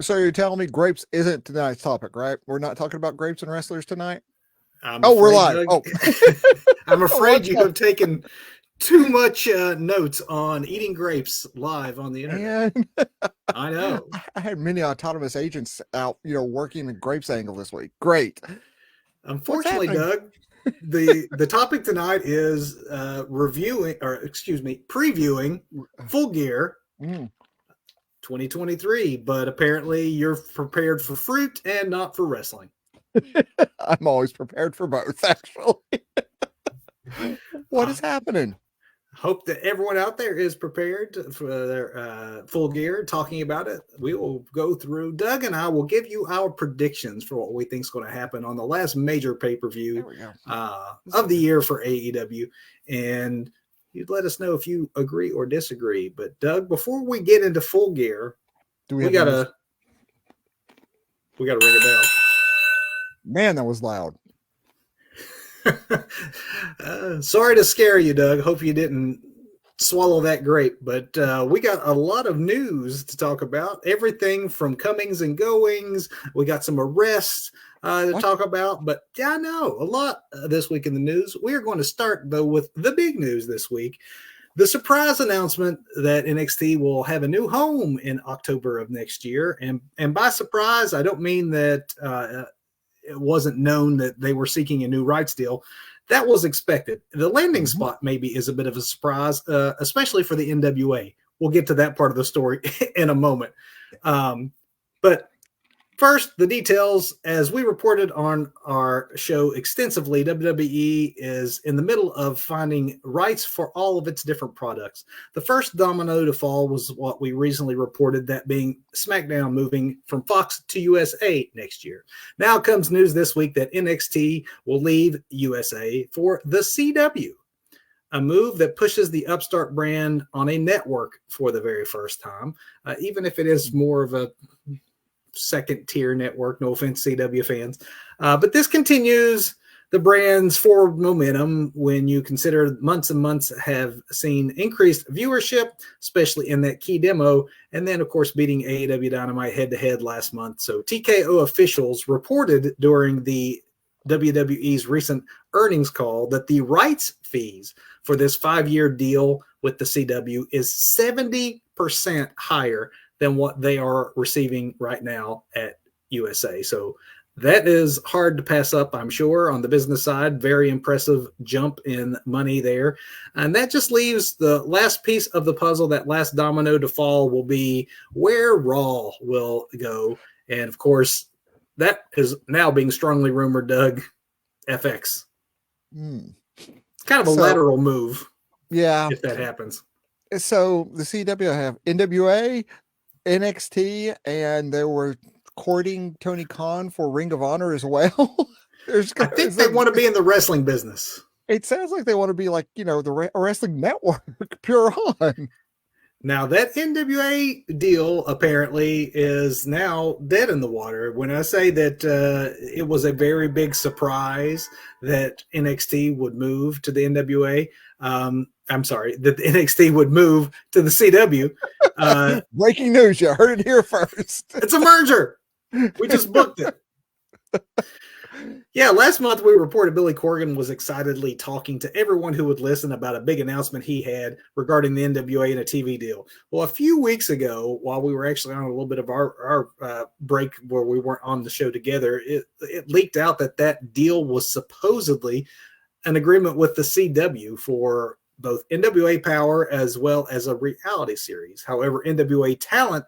So you're telling me grapes isn't tonight's topic, right? We're not talking about grapes and wrestlers tonight. I'm Oh, we're afraid, live. Doug. Oh, I'm afraid what's you up, have taken too much notes on eating grapes live on the internet. man? I know. I had many autonomous agents out, working the grapes angle this week. Great. What's Unfortunately, happening? Doug, the topic tonight is previewing Full Gear Mm. 2023. But apparently, you're prepared for fruit and not for wrestling. I'm always prepared for both, actually. What Uh, is happening? Hope that everyone out there is prepared for their Full Gear, talking about it. We will go through. Doug and I will give you our predictions for what we think is going to happen on the last major pay-per-view There we go. of the year for AEW, and you'd let us know if you agree or disagree. But Doug, before we get into Full Gear, Do we we have gotta ring a bell. Man, that was loud. Sorry to scare you, Doug. Hope you didn't swallow that grape, but we got a lot of news to talk about. Everything from comings and goings. We got some arrests to talk about, but yeah, I know a lot this week in the news. We are going to start though with the big news this week. The surprise announcement that NXT will have a new home in October of next year. And by surprise, I don't mean that it wasn't known that they were seeking a new rights deal. That was expected. The landing spot maybe is a bit of a surprise, especially for the NWA. We'll get to that part of the story in a moment. But first, the details. As we reported on our show extensively, WWE is in the middle of finding rights for all of its different products. The first domino to fall was what we recently reported, that being SmackDown moving from Fox to USA next year. Now comes news this week that NXT will leave USA for the CW, a move that pushes the upstart brand on a network for the very first time, even if it is more of a second tier network. No offense, CW fans. But this continues the brand's forward momentum when you consider months and months have seen increased viewership, especially in that key demo. And then, of course, beating AEW Dynamite head to head last month. So TKO officials reported during the WWE's recent earnings call that the rights fees for this 5-year deal with the CW is 70% higher than what they are receiving right now at USA. So that is hard to pass up, I'm sure, on the business side. Very impressive jump in money there. And that just leaves the last piece of the puzzle. That last domino to fall will be where Raw will go. And of course, that is now being strongly rumored, Doug, FX. It's kind of a lateral move. Yeah. If that happens. So the CW have NWA, NXT, and they were courting Tony Khan for Ring of Honor as well. I think they want to be in the wrestling business. It sounds like they want to be like, the wrestling network, Pure On. Now, that NWA deal apparently is now dead in the water. When I say that it was a very big surprise that NXT would move to the NWA, I'm sorry, that NXT would move to the CW. Breaking news, you heard it here first. It's a merger. We just booked it. Yeah, last month we reported Billy Corgan was excitedly talking to everyone who would listen about a big announcement he had regarding the NWA and a TV deal. Well, a few weeks ago, while we were actually on a little bit of our break where we weren't on the show together, it leaked out that that deal was supposedly an agreement with the CW for both NWA Power as well as a reality series. However, NWA talent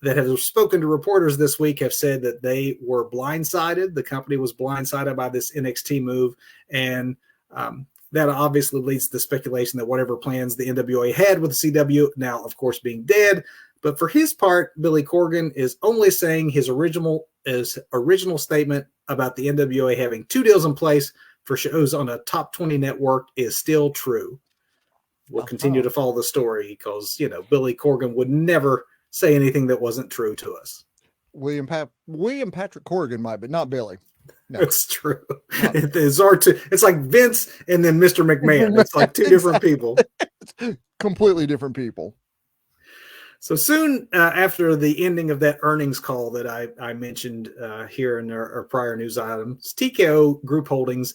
that have spoken to reporters this week have said that they were blindsided. The company was blindsided by this NXT move. And that obviously leads to speculation that whatever plans the NWA had with the CW, now, of course, being dead. But for his part, Billy Corgan is only saying his original statement about the NWA having 2 deals in place for shows on a top 20 network is still true. We'll continue to follow the story because, Billy Corgan would never say anything that wasn't true to us. William Patrick Corgan might, but not Billy. No. It's true. It's like Vince and then Mr. McMahon. It's like 2 different people. Completely different people. So soon after the ending of that earnings call that I mentioned here in our prior news items, TKO Group Holdings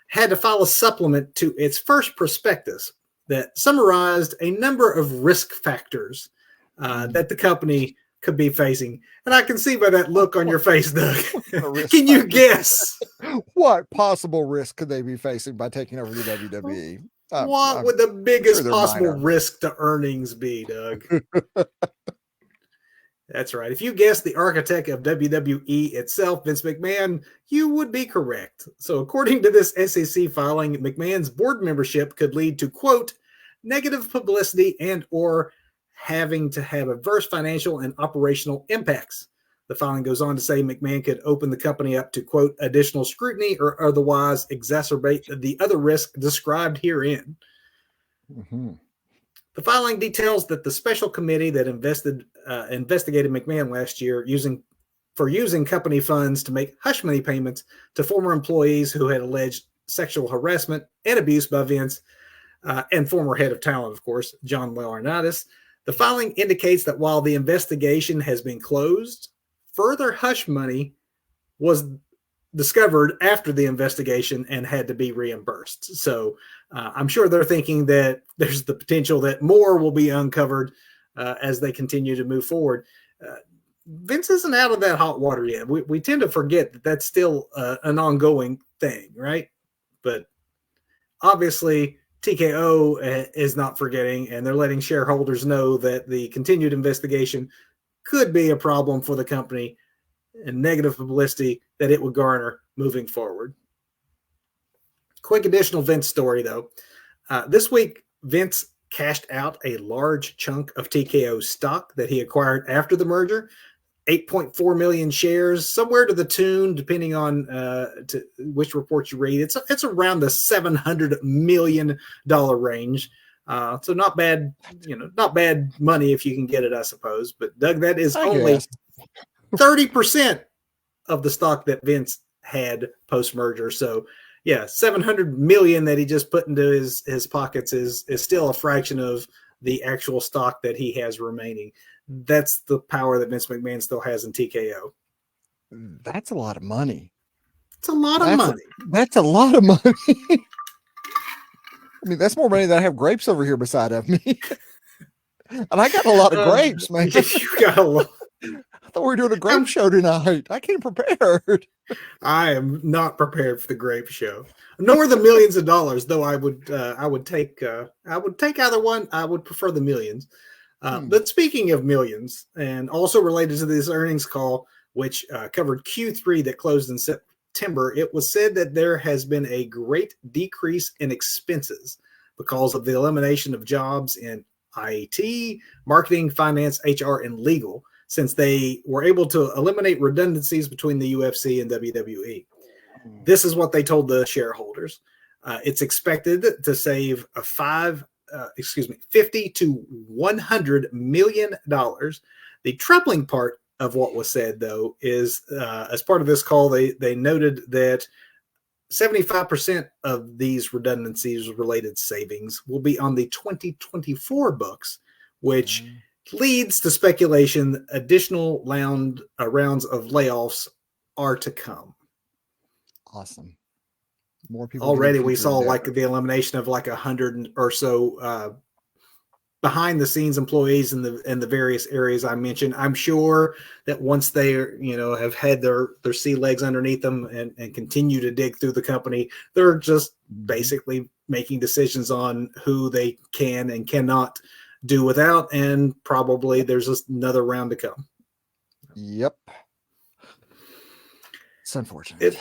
had to file a supplement to its first prospectus that summarized a number of risk factors that the company could be facing. And I can see by that look on your face, Doug. Can you guess? What possible risk could they be facing by taking over the WWE? What would the biggest sure possible risk to earnings be, Doug? That's right. If you guessed the architect of WWE itself, Vince McMahon, you would be correct. So according to this SEC filing, McMahon's board membership could lead to, quote, negative publicity and or having to have adverse financial and operational impacts. The filing goes on to say McMahon could open the company up to, quote, additional scrutiny or otherwise exacerbate the other risk described herein. Mm-hmm. The filing details that the special committee that investigated McMahon last year using company funds to make hush money payments to former employees who had alleged sexual harassment and abuse by Vince and former head of talent, of course, John Laurinaitis. The filing indicates that while the investigation has been closed, further hush money was discovered after the investigation and had to be reimbursed. So I'm sure they're thinking that there's the potential that more will be uncovered as they continue to move forward. Vince isn't out of that hot water yet. We tend to forget that that's still an ongoing thing, right? But obviously TKO is not forgetting, and they're letting shareholders know that the continued investigation could be a problem for the company and negative publicity that it would garner moving forward. Quick additional Vince story, though. This week, Vince cashed out a large chunk of TKO stock that he acquired after the merger, 8.4 million shares, somewhere to the tune, depending on to which report you read. It's around the $700 million range. So not bad, not bad money if you can get it, I suppose. But Doug, that is only 30% of the stock that Vince had post-merger. So yeah, 700 million that he just put into his pockets is still a fraction of the actual stock that he has remaining. That's the power that Vince McMahon still has in TKO. That's a lot of money. It's a lot of money. That's a lot of money. I mean, that's more money than I have grapes over here beside of me. And I got a lot of grapes, man. You got a lot. I thought we were doing a grape show tonight. I came prepared. I am not prepared for the grape show, nor the millions of dollars. Though I would take either one. I would prefer the millions. But speaking of millions, and also related to this earnings call, which covered Q3 that closed in September, it was said that there has been a great decrease in expenses because of the elimination of jobs in IT, marketing, finance, HR, and legal, since they were able to eliminate redundancies between the UFC and WWE. This is what they told the shareholders. It's expected to save $50 to $100 million. The troubling part of what was said, though, is as part of this call, they noted that 75% of these redundancies related savings will be on the 2024 books, which leads to speculation additional rounds of layoffs are to come. Awesome. More people. Already we saw like the elimination of like 100 or so behind the scenes employees in the various areas I mentioned. I'm sure that once they have had their sea legs underneath them and continue to dig through the company, they're just basically making decisions on who they can and cannot do without, and probably there's just another round to come. Yep. It's unfortunate.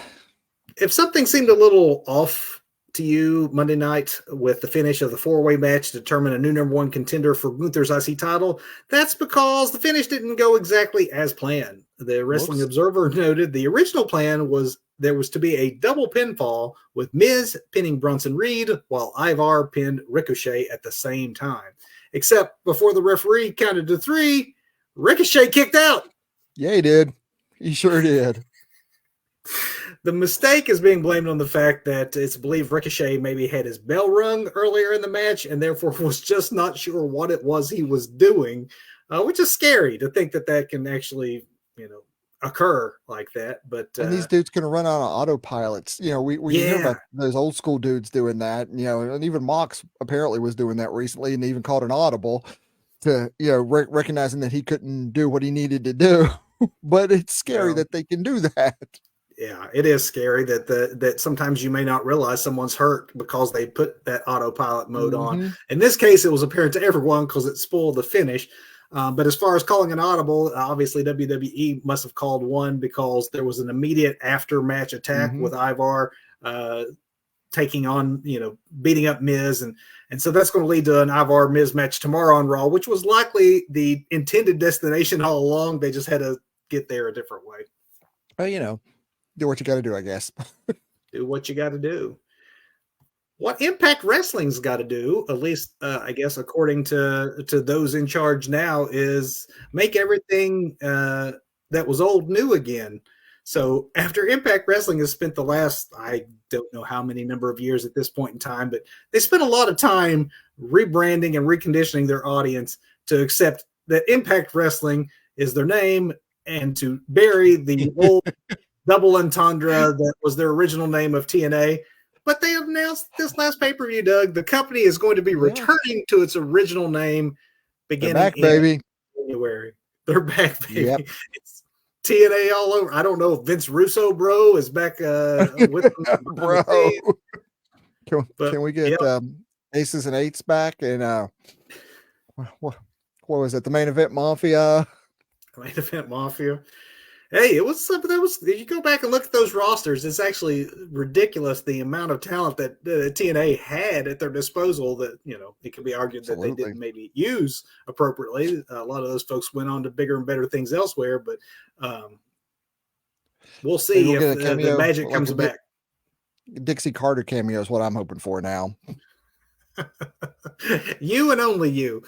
If something seemed a little off to you Monday night with the finish of the four-way match to determine a new number one contender for Gunther's IC title, that's because the finish didn't go exactly as planned. The Wrestling Observer noted the original plan was there was to be a double pinfall with Miz pinning Bronson Reed while Ivar pinned Ricochet at the same time. Except before the referee counted to 3, Ricochet kicked out. Yeah, he did. He sure did. The mistake is being blamed on the fact that it's believed Ricochet maybe had his bell rung earlier in the match and therefore was just not sure what it was he was doing. which is scary to think that can actually, occur like that. But And these dudes can run on autopilots. We hear yeah, about those old school dudes doing that. And even Mox apparently was doing that recently, and even called an audible to recognizing that he couldn't do what he needed to do. But it's scary well, that they can do that. yeah, it is scary that sometimes you may not realize someone's hurt because they put that autopilot mode on. Mhm. In this case, it was apparent to everyone because it spoiled the finish. But as far as calling an audible, obviously WWE must have called one because there was an immediate after match attack Mhm. with Ivar taking on, beating up Miz. And so that's going to lead to an Ivar Miz match tomorrow on Raw, which was likely the intended destination all along. They just had to get there a different way. Well, do what you got to do, I guess. Do what you got to do. What Impact Wrestling's got to do, at least I guess according to those in charge now, is make everything that was old new again. So after Impact Wrestling has spent the last, I don't know how many number of years at this point in time, but they spent a lot of time rebranding and reconditioning their audience to accept that Impact Wrestling is their name and to bury the old double entendre that was their original name of TNA. But they announced this last pay-per-view, Doug, the company is going to be returning to its original name beginning They're back, in baby. January. They're back, baby. Yep. It's TNA all over. I don't know if Vince Russo, bro, is back with them. Bro. Can we get Aces and Eights back? And what was it? The Main Event Mafia? Main Event Mafia. Hey, it was something that was. If you go back and look at those rosters, it's actually ridiculous the amount of talent that TNA had at their disposal. That it can be argued that they didn't maybe use appropriately. A lot of those folks went on to bigger and better things elsewhere, but we'll see if the magic comes back. Dixie Carter cameo is what I'm hoping for now. You and only you,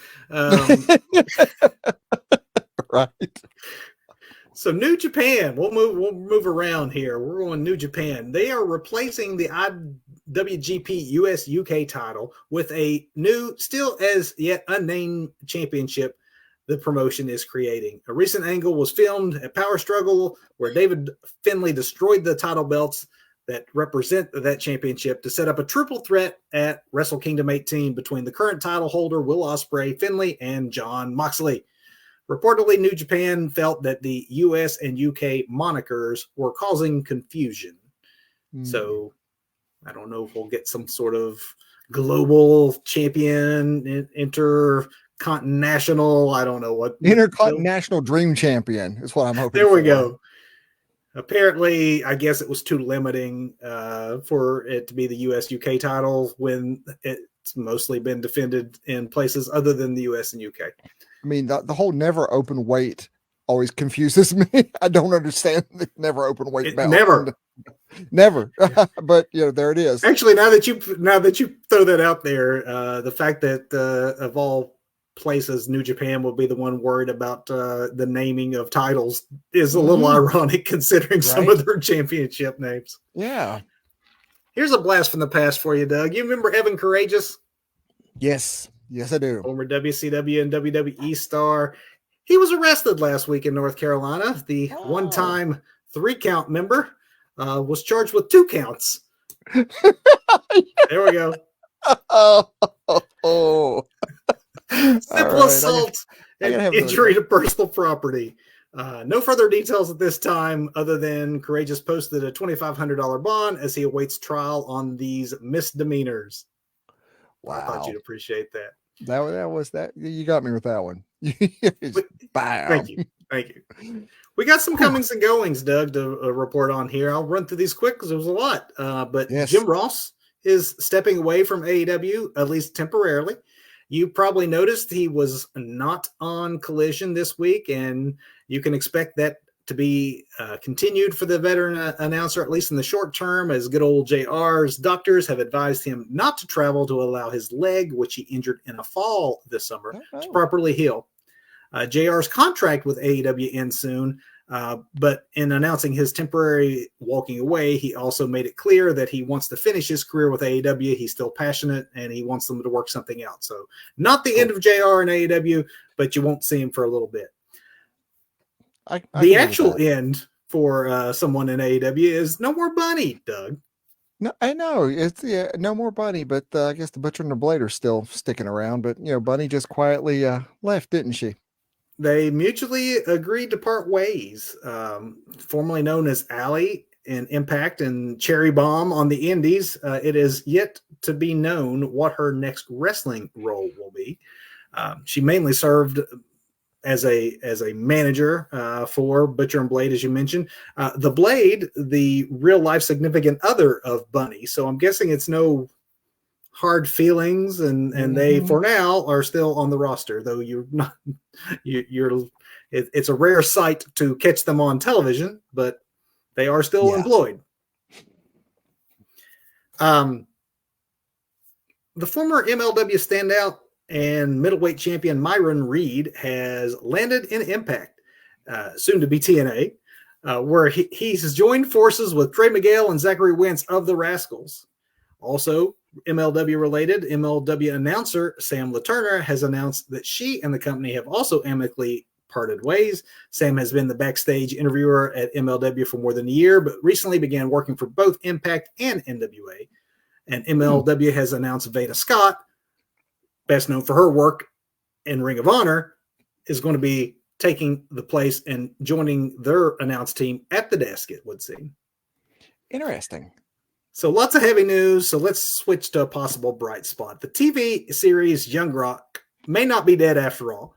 right? So New Japan, we'll move around here. We're going New Japan. They are replacing the IWGP US UK title with a new, still as yet unnamed championship the promotion is creating. A recent angle was filmed at Power Struggle where David Finlay destroyed the title belts that represent that championship to set up a triple threat at Wrestle Kingdom 18 between the current title holder Will Ospreay, Finlay, and Jon Moxley. Reportedly, New Japan felt that the US and UK monikers were causing confusion. So I don't know if we'll get some sort of global champion, intercontinental, I don't know what. Intercontinental Dream Champion is what I'm hoping for. There we for. go. Apparently, I guess it was too limiting for it to be the US UK title when it's mostly been defended in places other than the US and UK. I mean, the whole never open weight always confuses me. I don't understand the never open weight belt. Never. But there it is. Actually, now that you throw that out there, the fact that of all places, New Japan will be the one worried about the naming of titles is a little ironic considering some of their championship names. Yeah. Here's a blast from the past for you, Doug. You remember Evan Courageous? Yes, I do. Former WCW and WWE star. He was arrested last week in North Carolina. The one-time 3-count member was charged with 2 counts. There we go. Simple assault and injury to personal property. No further details at this time other than Courageous posted a $2,500 bond as he awaits trial on these misdemeanors. Wow. I thought you'd appreciate that. That was that. You got me with that one. Thank you. We got some comings and goings, Doug, to report on here. I'll run through these quick because there was a lot. But Jim Ross is stepping away from AEW, at least temporarily. You probably noticed he was not on Collision this week, and you can expect that to be continued for the veteran announcer, at least in the short term, as good old JR's doctors have advised him not to travel to allow his leg, which he injured in a fall this summer, to properly heal. JR's contract with AEW ends soon, but in announcing his temporary walking away, he also made it clear that he wants to finish his career with AEW. He's still passionate, and he wants them to work something out. So not the end of JR and AEW, but you won't see him for a little bit. The actual end for someone in AEW is no more Bunny, Doug. No, I know it's no more Bunny, but I guess the Butcher and the Blade are still sticking around. But Bunny just quietly left, didn't she? They mutually agreed to part ways. Formerly known as Allie in Impact and Cherry Bomb on the Indies, it is yet to be known what her next wrestling role will be. She mainly served as a manager for Butcher and Blade, as you mentioned. The Blade, the real life significant other of Bunny. So I'm guessing it's no hard feelings, and they for now are still on the roster, though you're not. It's a rare sight to catch them on television, but they are still employed. The former MLW standout and middleweight champion Myron Reed has landed in Impact, soon to be TNA, where he's joined forces with Trey Miguel and Zachary Wentz of the Rascals. Also, MLW related, MLW announcer Sam LaTurner has announced that she and the company have also amicably parted ways. Sam has been the backstage interviewer at MLW for more than a year, but recently began working for both Impact and NWA. And MLW has announced Veda Scott, best known for her work in Ring of Honor, is going to be taking the place and joining their announced team at the desk, it would seem. Interesting. So lots of heavy news. So let's switch to a possible bright spot. The TV series Young Rock may not be dead after all.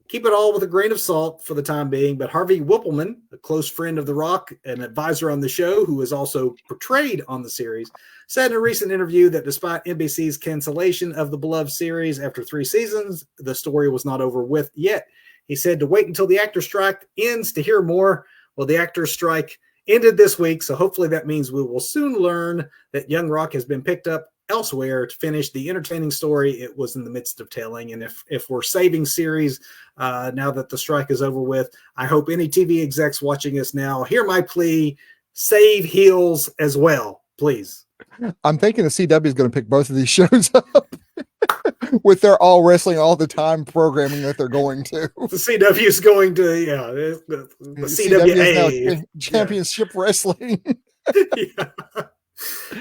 Keep it all with a grain of salt for the time being, but Harvey Whippleman, a close friend of The Rock, an advisor on the show who is also portrayed on the series, said in a recent interview that despite NBC's cancellation of the beloved series after 3 seasons, the story was not over with yet. He said to wait until the actor strike ends to hear more. Well, the actor's strike ended this week, so hopefully that means we will soon learn that Young Rock has been picked up elsewhere to finish the entertaining story it was in the midst of telling. And if we're saving series now that the strike is over with, I hope any TV execs watching us now hear my plea: save heels as well, please. I'm thinking the CW is going to pick both of these shows up with their all wrestling all the time programming that they're going to. The CW is going to, the CWA is now championship wrestling.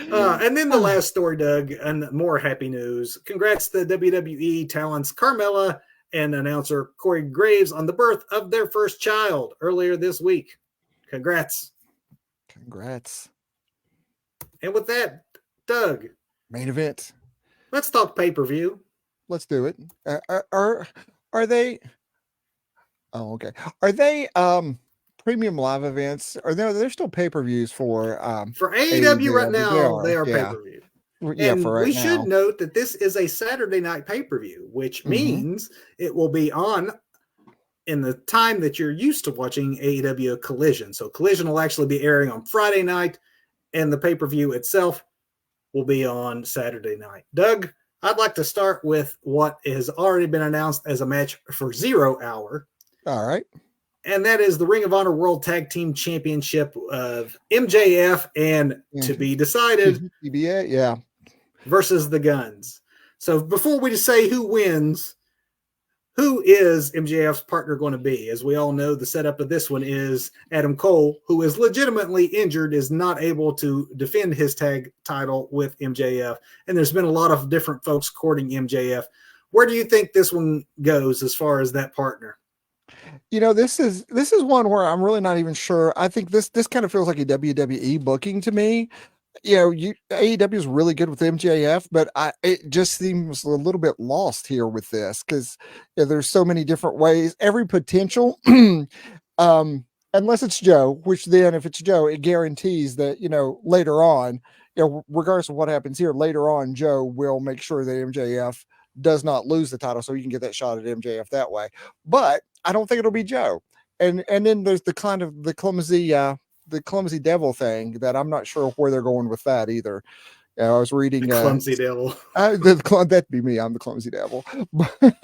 And then the last story, Doug, and more happy news. Congrats to WWE talents Carmella and announcer Corey Graves on the birth of their first child earlier this week. Congrats. And with that, Doug, main event. Let's talk pay-per-view. Let's do it. Are they? Oh, okay. Are they premium live events? Or they're still pay-per-views for AEW right now? They are pay-per-view. Yeah, and for right we now. should note that this is a Saturday night pay-per-view, which means it will be on in the time that you're used to watching AEW Collision. So Collision will actually be airing on Friday night, and the pay-per-view itself will be on Saturday night. Doug, I'd like to start with what has already been announced as a match for 0 Hour. All right. And that is the Ring of Honor World Tag Team Championship of MJF and to be decided versus the Guns. So before we say who wins, who is MJF's partner going to be? As we all know, the setup of this one is Adam Cole, who is legitimately injured, is not able to defend his tag title with MJF. And there's been a lot of different folks courting MJF. Where do you think this one goes as far as that partner? This is one where I'm really not even sure. I think this kind of feels like a WWE booking to me. AEW is really good with MJF, but it just seems a little bit lost here with this because there's so many different ways. Every potential, unless it's Joe, which then if it's Joe, it guarantees that later on, regardless of what happens here, later on, Joe will make sure that MJF does not lose the title, so you can get that shot at MJF that way. But I don't think it'll be Joe. And then there's the kind of the clumsy devil thing that I'm not sure where they're going with that either. I was reading the clumsy devil. That'd be me. I'm the clumsy devil. But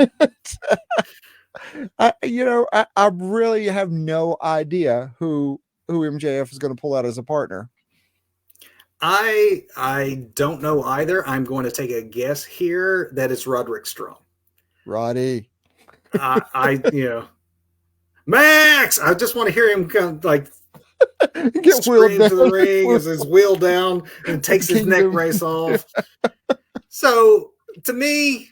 I really have no idea who MJF is going to pull out as a partner. I don't know either. I'm going to take a guess here that it's Roderick Strong. Roddy. I Max. I just want to hear him come like Get wheeled scream to the down. ring as his wheel down and takes his neck Kingdom. brace off. So to me,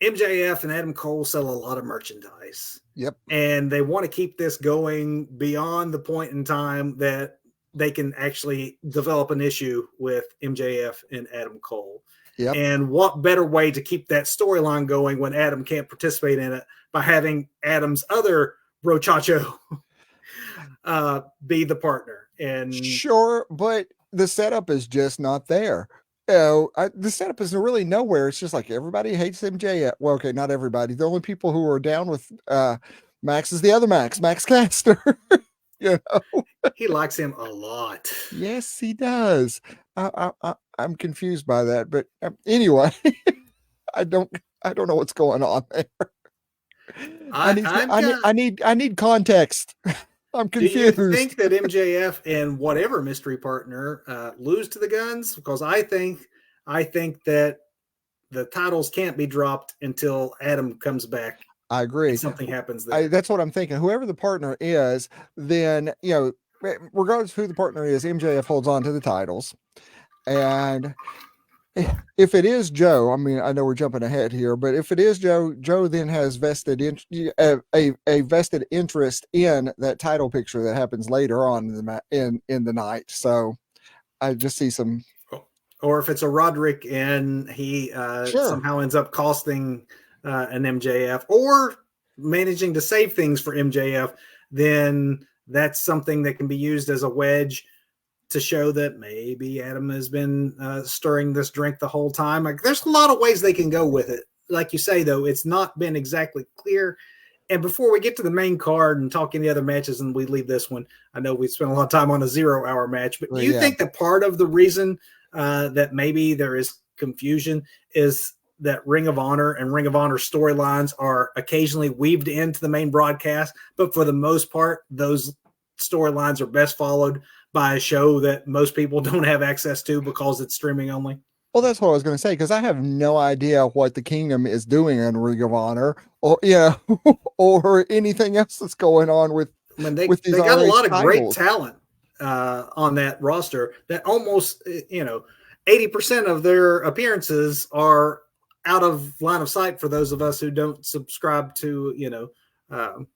MJF and Adam Cole sell a lot of merchandise. Yep. And they want to keep this going beyond the point in time that they can actually develop an issue with MJF and Adam Cole. Yep. And what better way to keep that storyline going when Adam can't participate in it by having Adam's other brochacho be the partner? And sure, but the setup is just not there. The setup is really nowhere. It's just like everybody hates MJF. Well, okay, not everybody. The only people who are down with Max is the other Max Caster. He likes him a lot. Yes, he does. I'm confused by that, but anyway, I don't know what's going on there. I need context. I'm confused. Do you think that MJF and whatever mystery partner lose to the Guns? Because I think that the titles can't be dropped until Adam comes back. I agree. Something happens there. That's what I'm thinking. Whoever the partner is, then regardless of who the partner is, MJF holds on to the titles. And if it is Joe, I mean, I know we're jumping ahead here, but if it is Joe then has a vested interest in that title picture that happens later on in the night. So I just see some. Or if it's a Roderick and he somehow ends up costing an MJF or managing to save things for MJF, then that's something that can be used as a wedge to show that maybe Adam has been stirring this drink the whole time. Like, there's a lot of ways they can go with it. Like you say, though, it's not been exactly clear. And before we get to the main card and talk any other matches, and we leave this one, I know we spent a lot of time on a 0-hour match, but do you think that part of the reason that maybe there is confusion is that Ring of Honor and Ring of Honor storylines are occasionally weaved into the main broadcast, but for the most part, those storylines are best followed by a show that most people don't have access to because it's streaming only? Well, that's what I was going to say, because I have no idea what the Kingdom is doing in Ring of Honor, or or anything else that's going on with. I mean, they got a lot of great talent on that roster. That almost 80% of their appearances are out of line of sight for those of us who don't subscribe to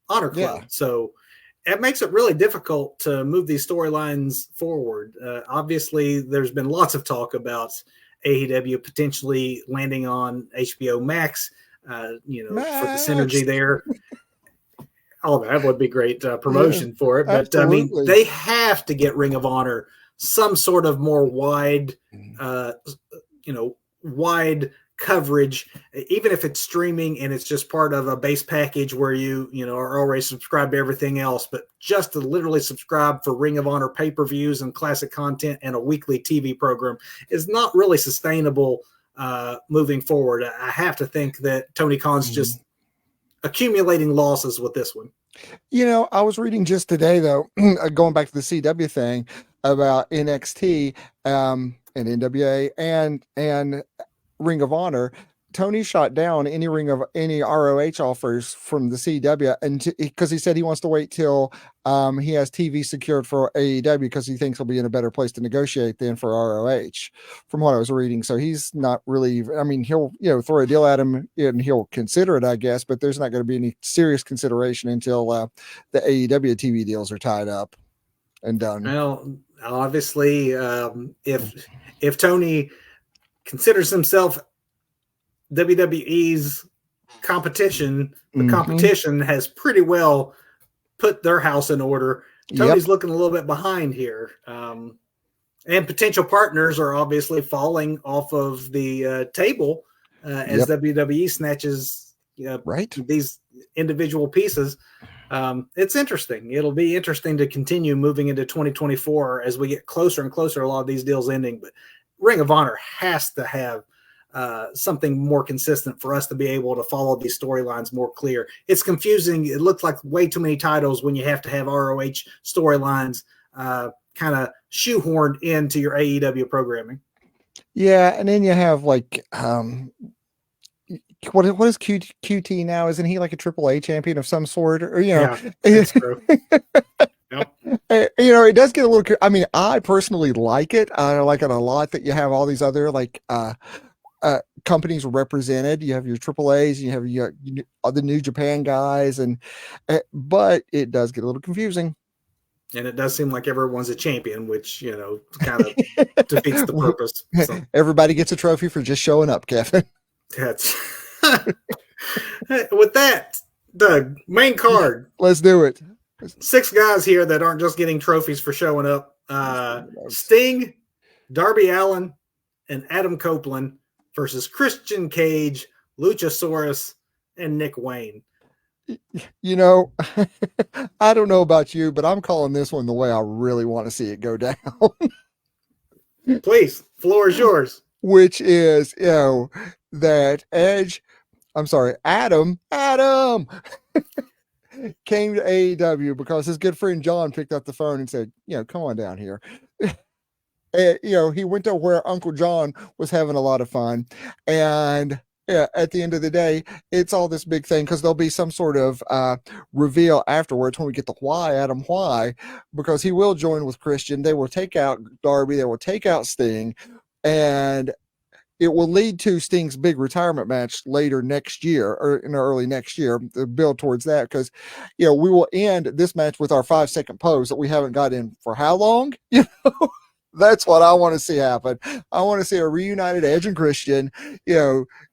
Honor Club. Yeah. So it makes it really difficult to move these storylines forward. Obviously, there's been lots of talk about AEW potentially landing on HBO Max, for the synergy there. Oh, that would be great promotion for it. But absolutely. I mean, they have to get Ring of Honor some sort of more wide coverage, even if it's streaming and it's just part of a base package where you are already subscribed to everything else, but just to literally subscribe for Ring of Honor pay-per-views and classic content and a weekly TV program is not really sustainable moving forward. I have to think that Tony Khan's just accumulating losses with this one. I was reading just today, though, going back to the CW thing about NXT and NWA and Ring of Honor. Tony shot down any ROH offers from the CW, and because he said he wants to wait till he has TV secured for AEW, because he thinks he'll be in a better place to negotiate than for ROH, from what I was reading. So he's not really. I mean, he'll throw a deal at him and he'll consider it, I guess, but there's not going to be any serious consideration until the AEW TV deals are tied up and done. Well, obviously, if Tony considers himself WWE's competition, the competition has pretty well put their house in order. Tony's looking a little bit behind here. And potential partners are obviously falling off of the table as WWE snatches these individual pieces. It's interesting. It'll be interesting to continue moving into 2024 as we get closer and closer to a lot of these deals ending. But Ring of Honor has to have something more consistent for us to be able to follow these storylines more clear. It's confusing. It looks like way too many titles when you have to have ROH storylines kind of shoehorned into your AEW programming. Yeah, and then you have like what is QT now? Isn't he like a AAA champion of some sort? Or that's true. Yep. It does get a little. I mean, I personally like it. I like it a lot that you have all these other like companies represented. You have your AAAs, you have your the New Japan guys, but it does get a little confusing. And it does seem like everyone's a champion, which, kind of defeats the purpose. So. Everybody gets a trophy for just showing up, Kevin. That's with that, Doug, main card. Let's do it. 6 guys here that aren't just getting trophies for showing up. Sting, Darby Allin, and Adam Copeland versus Christian Cage, Luchasaurus, and Nick Wayne. I don't know about you, but I'm calling this one the way I really want to see it go down. Please, floor is yours. Which is, that Adam came to AEW because his good friend John picked up the phone and said, come on down here. He went to where Uncle John was having a lot of fun. And at the end of the day, it's all this big thing because there'll be some sort of reveal afterwards when we get the why, because he will join with Christian. They will take out Darby. They will take out Sting. And it will lead to Sting's big retirement match later next year or in early next year, the build towards that. Because, we will end this match with our 5-second pose that we haven't got in for how long? That's what I want to see happen. I want to see a reunited Edge and Christian,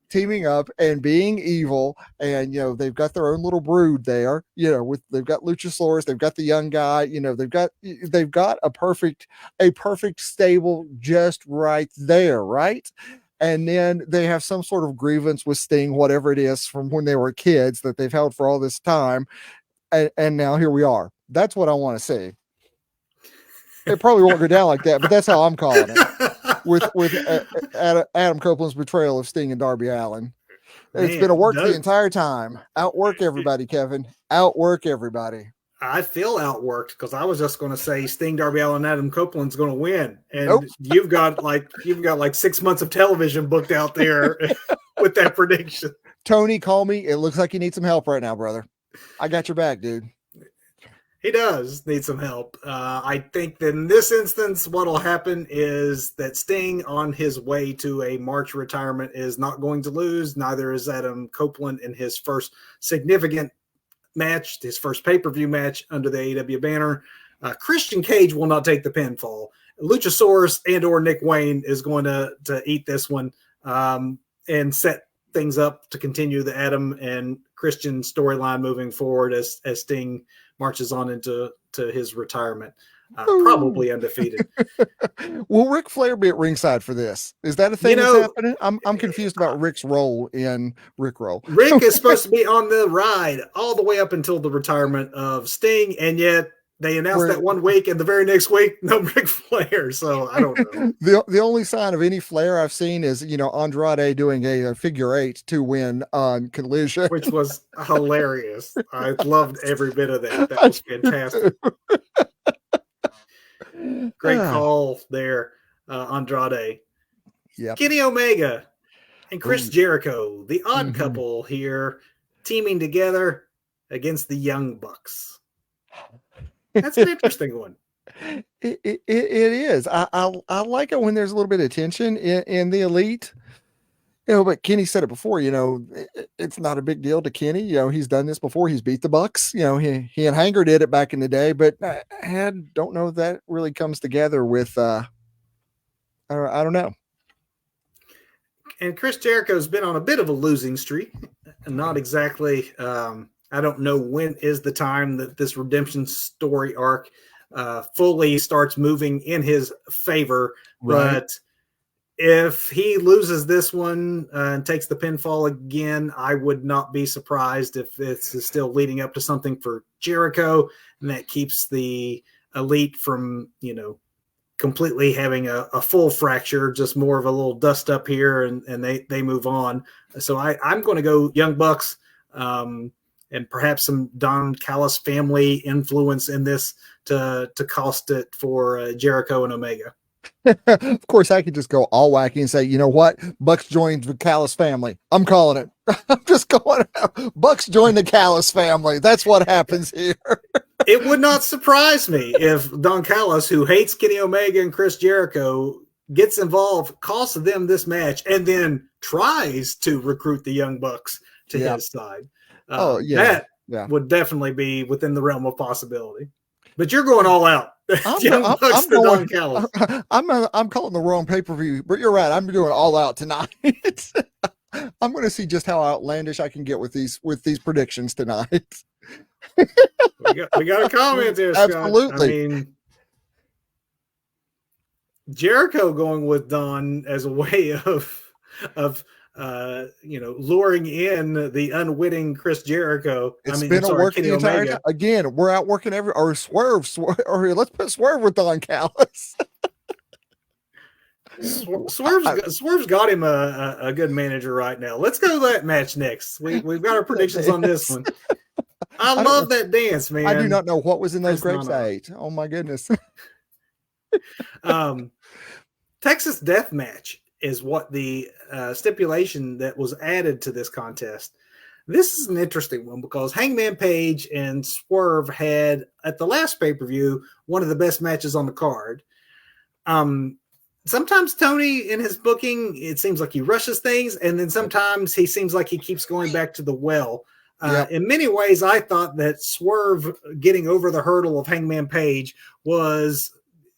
teaming up and being evil. And, they've got their own little brood there, they've got Luchasaurus, they've got the young guy, they've got a perfect stable just right there. Right. And then they have some sort of grievance with Sting, whatever it is from when they were kids that they've held for all this time. And now here we are. That's what I want to see. It probably won't go down like that, but that's how I'm calling it. With Adam Copeland's betrayal of Sting and Darby Allin. It's been a work the entire time. Outwork everybody, Kevin. Outwork everybody. I feel outworked because I was just going to say Sting, Darby Allin, Adam Copeland's going to win, and nope. you've got like 6 months of television booked out there with that prediction. Tony, call me. It looks like you need some help right now, brother. I got your back, dude. He does need some help. I think that in this instance, what'll happen is that Sting, on his way to a March retirement, is not going to lose. Neither is Adam Copeland in his first significant match, his first pay-per-view match under the AEW banner. Christian Cage will not take the pinfall. Luchasaurus and or Nick Wayne is going to eat this one and set things up to continue the Adam and Christian storyline moving forward as Sting marches on into his retirement. Probably undefeated. Will Ric Flair be at ringside for this? Is that a thing that's happening? I'm confused about Rick's role in Rickroll. Rick is supposed to be on the ride all the way up until the retirement of Sting, and yet they announced that 1 week, and the very next week, no Ric Flair. So I don't know. The only sign of any Flair I've seen is Andrade doing a figure 8 to win on Collision, which was hilarious. I loved every bit of that. That was fantastic. Great call there, Andrade. Yep. Kenny Omega and Chris Jericho, the odd couple here, teaming together against the Young Bucks. That's an interesting one. It is. I like it when there's a little bit of tension in the Elite. But Kenny said it before, it's not a big deal to Kenny. He's done this before. He's beat the Bucks. He and Hanger did it back in the day, but I don't know if that really comes together with, I don't know. And Chris Jericho's been on a bit of a losing streak. Not exactly, I don't know when is the time that this redemption story arc fully starts moving in his favor, right. But if he loses this one and takes the pinfall again, I would not be surprised if it's still leading up to something for Jericho, and that keeps the Elite from, completely having a full fracture, just more of a little dust up here, and they move on. So I'm going to go Young Bucks, and perhaps some Don Callis family influence in this to cost it for Jericho and Omega. Of course, I could just go all wacky and say, you know what? Bucks joined the Callis family. I'm calling it. I'm just going. Bucks join the Callis family. That's what happens here. It would not surprise me if Don Callis, who hates Kenny Omega and Chris Jericho, gets involved, costs them this match, and then tries to recruit the Young Bucks to his side. That would definitely be within the realm of possibility. But you're going all out. I'm calling the wrong pay-per-view, but you're right. I'm doing all out tonight. I'm going to see just how outlandish I can get with these predictions tonight. we got a comment there, Scott. Absolutely. I mean, Jericho going with Don as a way of luring in the unwitting Chris Jericho. It's been a work the entire time. Again, we're out working Swerve, or let's put Swerve with Don Callis. Swerve's got him a good manager right now. Let's go to that match next. We've got our predictions on this one. I love that dance, man. I do not know what was in those grapes I ate. Oh my goodness. Texas Death Match is what the stipulation that was added to this contest. This is an interesting one because Hangman Page and Swerve had, at the last pay-per-view, one of the best matches on the card. Sometimes Tony, in his booking, it seems like he rushes things, and then sometimes he seems like he keeps going back to the well. In many ways, I thought that Swerve getting over the hurdle of Hangman Page was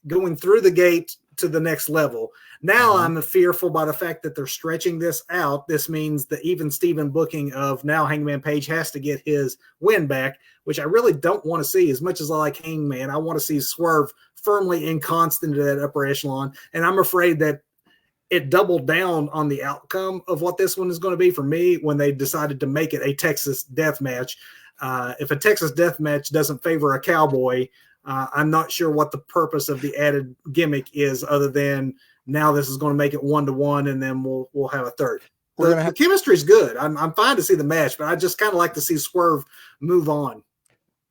going through the gate to the next level. Now I'm fearful by the fact that they're stretching this out. This means the even Steven booking of now Hangman Page has to get his win back, which I really don't want to see. As much as I like Hangman, I want to see Swerve firmly inconstant to that upper echelon. And I'm afraid that it doubled down on the outcome of what this one is going to be for me when they decided to make it a Texas death match. If a Texas death match doesn't favor a cowboy, I'm not sure what the purpose of the added gimmick is other than now this is going to make it 1-to-1 and then we'll have a third. The chemistry is good. I'm fine to see the match, but I just kind of like to see Swerve move on.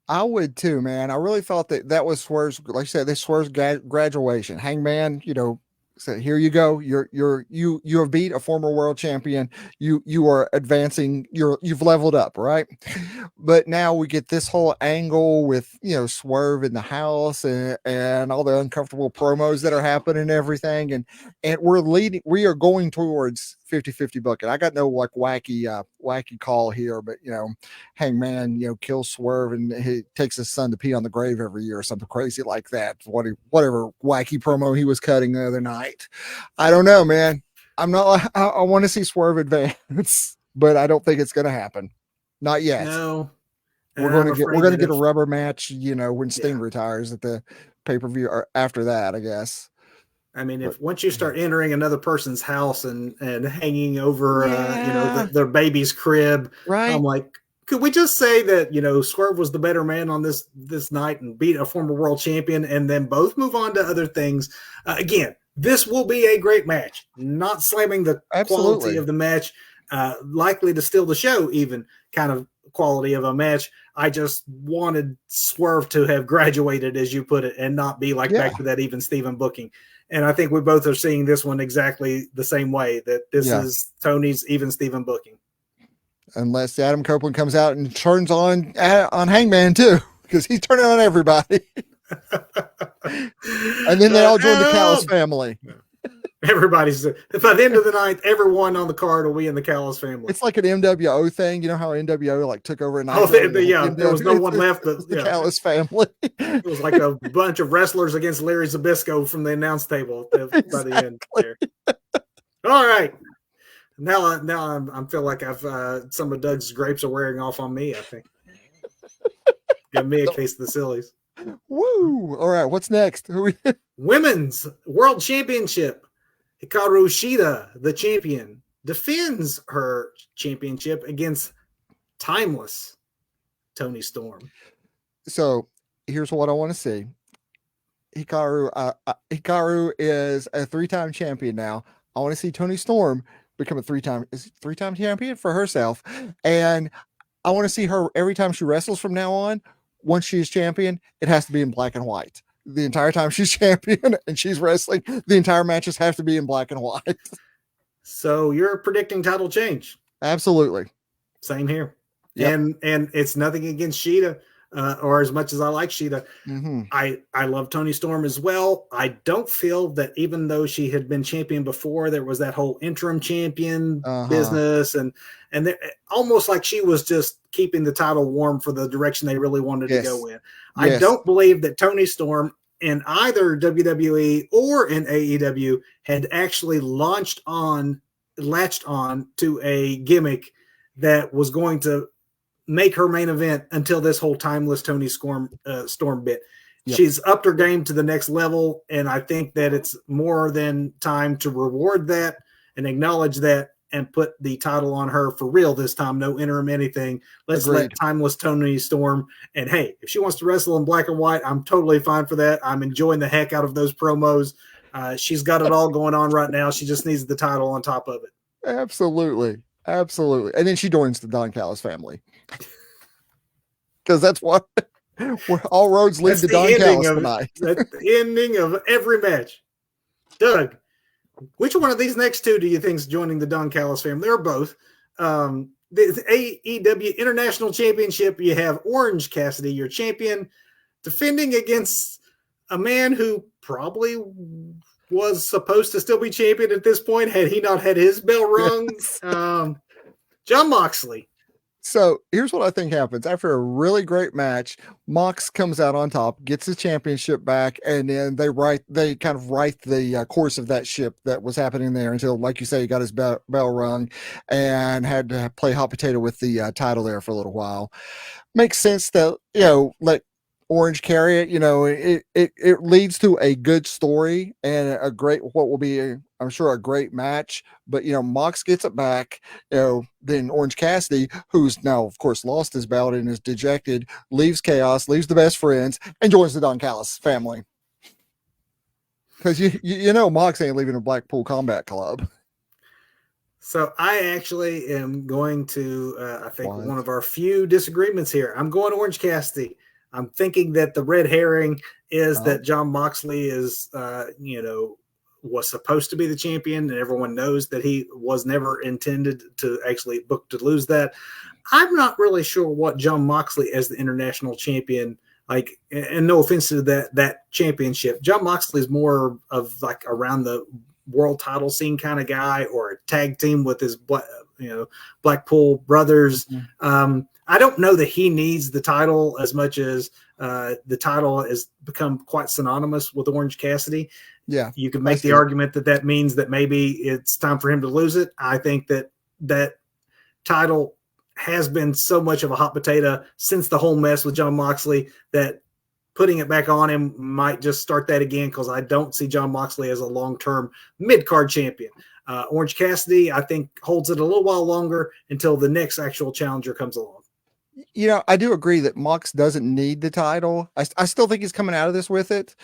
I would too, man. I really thought that was Swerve's, like I said, this Swerve's graduation. Hangman, so here you go. You have beat a former world champion. You are advancing. You've leveled up, right? But now we get this whole angle with Swerve in the house and all the uncomfortable promos that are happening and everything. And we are going towards 50-50 bucket. I got no like wacky call here, but Hangman kills Swerve and he takes his son to pee on the grave every year or something crazy like that. Whatever wacky promo he was cutting the other night. I don't know, man. I want to see Swerve advance, but I don't think it's going to happen. Not yet. No. We're going to get a rubber match, when Sting retires at the pay-per-view or after that, I guess. I mean, once you start entering another person's house and hanging over, their baby's crib, right? I'm like, could we just say that, Swerve was the better man on this night and beat a former world champion and then both move on to other things? Again, this will be a great match. Not slamming the quality of the match, likely to steal the show, even kind of quality of a match. I just wanted Swerve to have graduated, as you put it, and not be back to that even Steven booking. And I think we both are seeing this one exactly the same way, that this is Tony's even Steven booking. Unless Adam Copeland comes out and turns on Hangman too, because he's turning on everybody. And then they all join the Callis family. Everybody's by the end of the night, everyone on the card will be in the Callis family. It's like an MWO thing. You know how NWO took over an there was no one left. The Callis family. It was like a bunch of wrestlers against Larry Zbyszko from the announce table by the end there. All right. Now I feel like some of Doug's grapes are wearing off on me, I think. Give me a case of the sillies. Woo! All right, what's next? Women's World Championship. Hikaru Shida, the champion, defends her championship against timeless Toni Storm. So here's what I want to see. Hikaru is a 3-time champion now. I want to see Tony Storm become a 3-time champion for herself, and I want to see her every time she wrestles from now on. Once she's champion, it has to be in black and white. The entire time she's champion and she's wrestling, the entire matches have to be in black and white. So you're predicting title change? Absolutely. Same here. Yep. And it's nothing against Shida, or as much as I like Shida. Mm-hmm. I love Tony Storm as well. I don't feel that even though she had been champion before, there was that whole interim champion business, and almost like she was just keeping the title warm for the direction they really wanted to go in. I don't believe that Tony Storm in either WWE or in AEW had actually latched on to a gimmick that was going to make her main event until this whole timeless Tony Storm bit. Yep. She's upped her game to the next level, and I think that it's more than time to reward that and acknowledge that and put the title on her for real this time. No interim anything. Let's let timeless Tony Storm. And hey, if she wants to wrestle in black and white, I'm totally fine for that. I'm enjoying the heck out of those promos. She's got it all going on right now. She just needs the title on top of it. Absolutely. Absolutely. And then she joins the Don Callis family. Because that's what all roads lead to Don Callis tonight. That's the ending of every match. Doug, which one of these next two do you think is joining the Don Callis family? They're both. The AEW International Championship, you have Orange Cassidy, your champion, defending against a man who probably was supposed to still be champion at this point had he not had his bell rung. Yes. Jon Moxley. So here's what I think happens. After a really great match, Mox comes out on top, gets the championship back, and then they kind of write the course of that ship that was happening there until, like you say, he got his bell rung and had to play hot potato with the title there for a little while. Makes sense that, let Orange carry it. It leads to a good story and what will be I'm sure a great match. But Mox gets it back. Then Orange Cassidy, who's now of course lost his belt and is dejected, leaves Chaos, leaves the Best Friends, and joins the Don Callis family. Because Mox ain't leaving a Blackpool Combat Club. So I actually am going to, I think, one of our few disagreements here. I'm going Orange Cassidy. I'm thinking that the red herring is that Jon Moxley is, was supposed to be the champion, and everyone knows that he was never intended to actually book to lose that. I'm not really sure what Jon Moxley as the international champion, like, and no offense to that championship. Jon Moxley is more of like around the world title scene kind of guy, or a tag team with his, Blackpool brothers. Mm-hmm. I don't know that he needs the title as much as the title has become quite synonymous with Orange Cassidy. Yeah. You could make the argument that means that maybe it's time for him to lose it. I think that title has been so much of a hot potato since the whole mess with Jon Moxley that putting it back on him might just start that again, because I don't see Jon Moxley as a long-term mid-card champion. Orange Cassidy, I think, holds it a little while longer until the next actual challenger comes along. I do agree that Mox doesn't need the title. I still think he's coming out of this with it.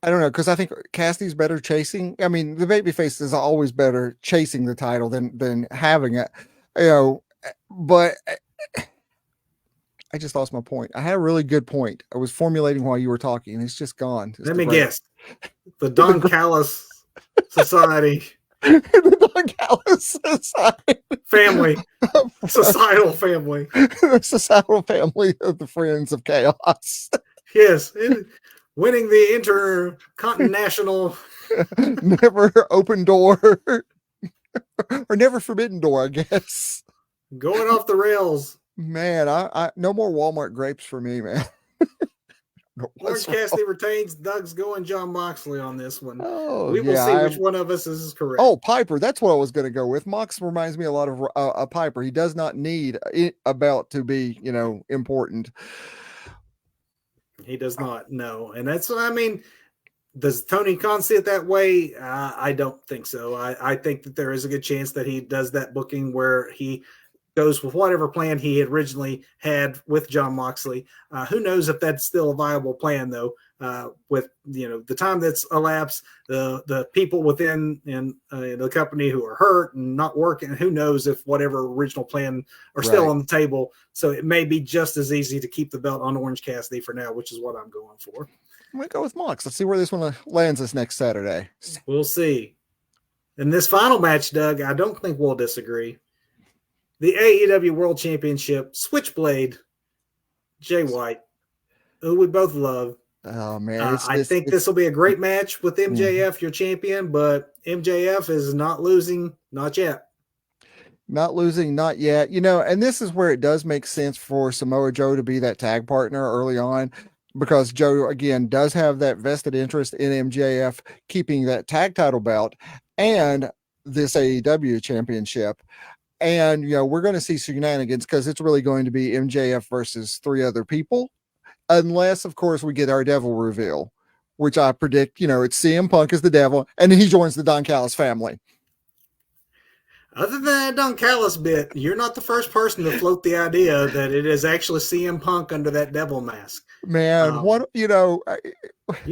I don't know, because I think Cassidy's better chasing. I mean, the babyface is always better chasing the title than having it. But I just lost my point. I had a really good point. I was formulating while you were talking, and it's just gone. Let me guess. The Don Callis Society. The Don Callis Society. Family. Societal family. The societal family of the Friends of Chaos. Yes. Winning the Intercontinental. Never open door. Or never forbidden door, I guess. Going off the rails. Man, I no more Walmart grapes for me, man. Orange Cassidy retains. Doug's going Jon Moxley on this one. Oh, we will see which one of us is correct. Oh, Piper. That's what I was going to go with. Mox reminds me a lot of a Piper. He does not need a belt to be, important. He does not. No. And that's what I mean. Does Tony Khan see it that way? I don't think so. I think that there is a good chance that he does that booking where he goes with whatever plan he had originally had with John Moxley. Who knows if that's still a viable plan, though, with the time that's elapsed, the people within the company who are hurt and not working. Who knows if whatever original plan are still on the table. So it may be just as easy to keep the belt on Orange Cassidy for now, which is what I'm going for. I'm going to go with Mox. Let's see where this one lands us next Saturday. We'll see. In this final match, Doug, I don't think we'll disagree. The AEW World Championship, Switchblade, Jay White, who we both love. Oh, man. I think this will be a great match with MJF, your champion, but MJF is not losing, not yet. Not losing, not yet. And this is where it does make sense for Samoa Joe to be that tag partner early on, because Joe, again, does have that vested interest in MJF keeping that tag title belt and this AEW championship. And, we're going to see shenanigans because it's really going to be MJF versus 3 other people. Unless, of course, we get our devil reveal, which I predict, it's CM Punk as the devil, and he joins the Don Callis family. Other than that Don Callis bit, you're not the first person to float the idea that it is actually CM Punk under that devil mask. Man, you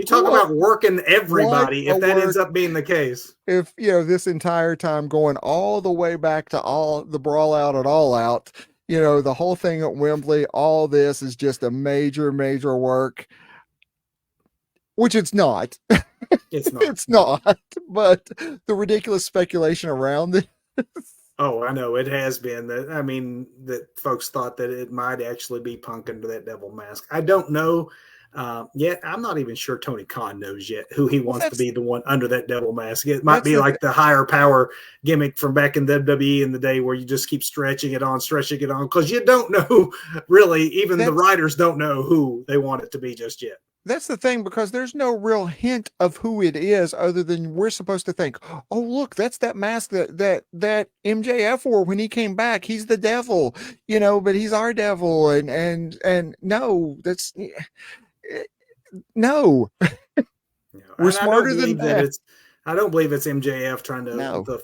talk about working everybody if that ends up being the case. If, this entire time going all the way back to all the Brawl Out at All Out, the whole thing at Wembley, all this is just a major, major work, which it's not. It's not. It's not. But the ridiculous speculation around it. Oh, I know it has been that. I mean, that folks thought that it might actually be Punk under that devil mask. I don't know yet. I'm not even sure Tony Khan knows yet who he wants to be the one under that devil mask. It might be like the higher power gimmick from back in WWE in the day where you just keep stretching it on, because you don't know really. Even the writers don't know who they want it to be just yet. That's the thing, because there's no real hint of who it is other than we're supposed to think, oh, look, that's that mask that MJF wore when he came back. He's the devil, but he's our devil. And no, that's no. We're smarter than that. I don't believe it's MJF trying to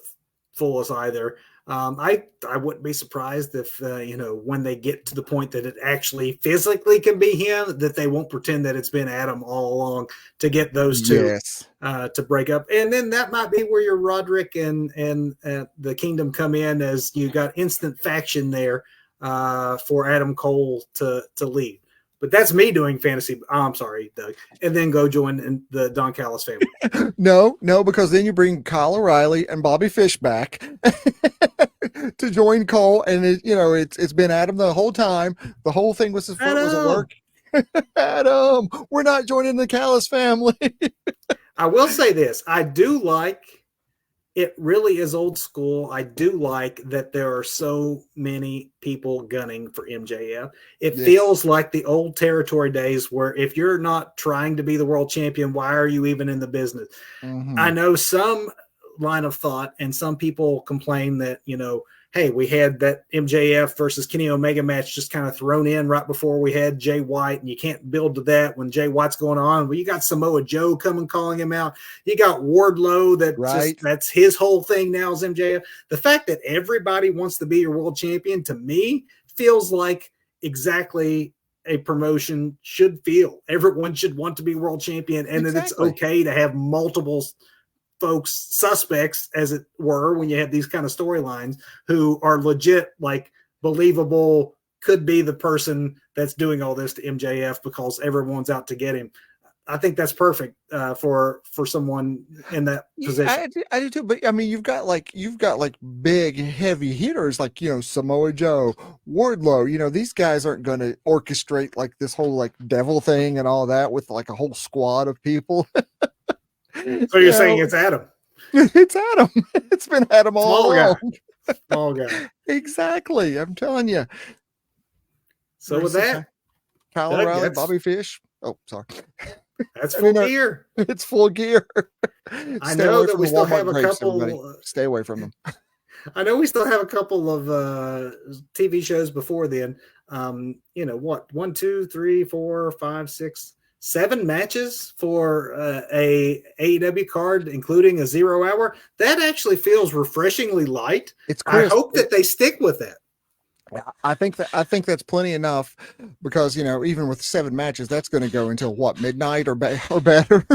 fool us either. I wouldn't be surprised if, when they get to the point that it actually physically can be him, that they won't pretend that it's been Adam all along to get those two to break up. And then that might be where your Roderick and the Kingdom come in, as you got instant faction there for Adam Cole to lead. But that's me doing fantasy. Oh, I'm sorry, Doug. And then go join the Don Callis family. No, because then you bring Kyle O'Reilly and Bobby Fish back to join Cole, and it's been Adam the whole time. The whole thing was a work. Adam, we're not joining the Callis family. I will say this: I do like. It really is old school. I do like that there are so many people gunning for MJF. It feels like the old territory days where if you're not trying to be the world champion, why are you even in the business? Mm-hmm. I know some line of thought, and some people complain that, hey, we had that MJF versus Kenny Omega match just kind of thrown in right before we had Jay White, and you can't build to that when Jay White's going on. Well, you got Samoa Joe calling him out. You got Wardlow that's his whole thing now is MJF. The fact that everybody wants to be your world champion, to me, feels like exactly a promotion should feel. Everyone should want to be world champion, and that it's okay to have multiple folks, suspects, as it were, when you have these kind of storylines who are legit, like believable, could be the person that's doing all this to MJF because everyone's out to get him. I think that's perfect for someone in that position. I do too. But I mean, you've got big heavy hitters like, Samoa Joe, Wardlow, these guys aren't going to orchestrate like this whole like devil thing and all that with like a whole squad of people. So you're saying it's Adam? It's Adam. It's been Adam all along. Small guy. Exactly. I'm telling you. So with that, Kyle O'Reilly, Bobby Fish. Oh, sorry. That's full gear. It's full gear. I know that we still have a couple. Stay away from them. I know we still have a couple of TV shows before then. 1, 2, 3, 4, 5, 6, 7 matches for a AEW card, including a 0 hour. That actually feels refreshingly light. It's crisp. I hope that they stick with that. I think that's plenty enough because even with 7 matches, that's going to go until what, midnight or better.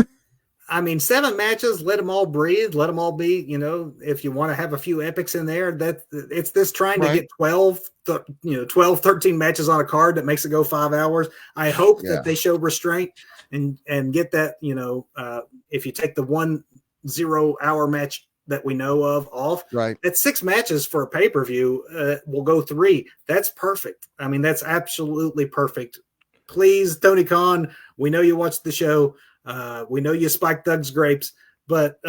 I mean, 7 matches, let them all breathe, let them all be, if you want to have a few epics in there, that it's this trying to Right. get 12, 13 matches on a card that makes it go 5 hours. I hope Yeah. that they show restraint and get that, if you take the 1-0 hour match that we know of off, Right. that's 6 matches for a pay-per-view. We'll go 3. That's perfect. I mean, that's absolutely perfect. Please, Tony Khan, we know you watched the show. We know you spiked Doug's grapes, but